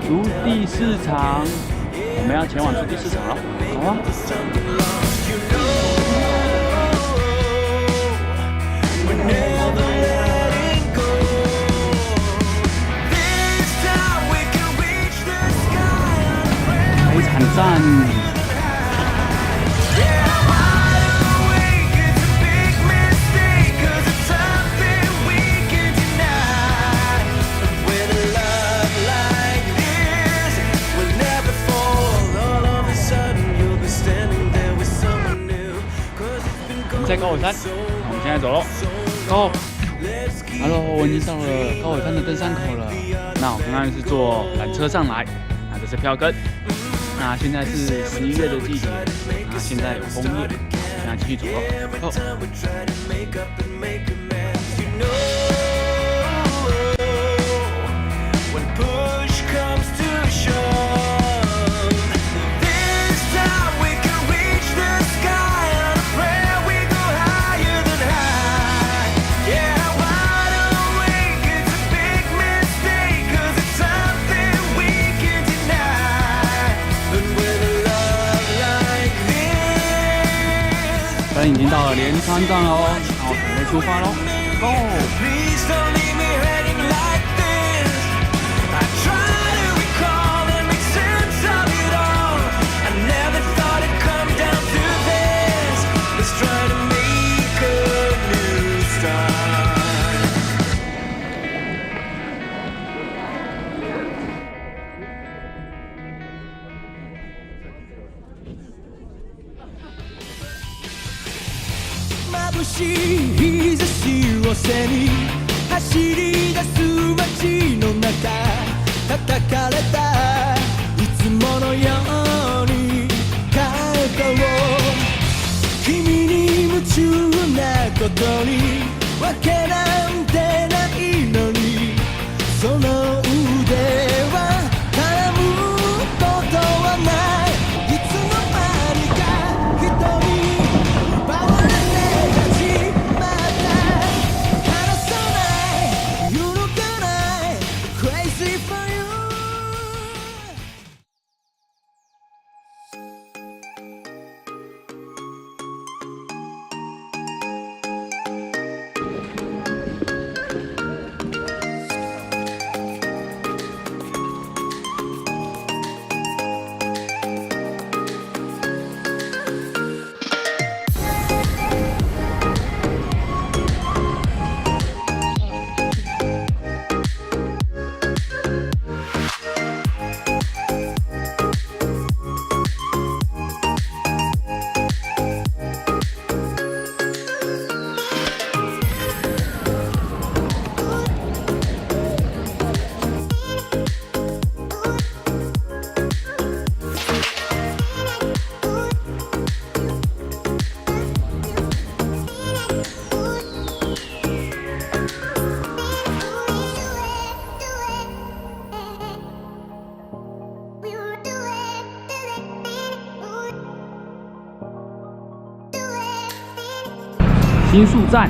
竹地市场，我们要前往竹地市场了，好啊！非常赞。 在高尾山，我们现在走喽。Hello， 我已经到了高尾山的登山口了。那我刚刚是坐缆车上来，那这是票根。那现在是11月的季节，那现在有枫叶，现在继续走喽。已经到了连川站了哦，那我准备出发喽 ，Go！ 眩しい日差しを背に走り出す街の中叩かれたいつものように肩を君に夢中なことにわけなんてないのにその腕は絡むことはないいつの間にか人に奪われ新宿站。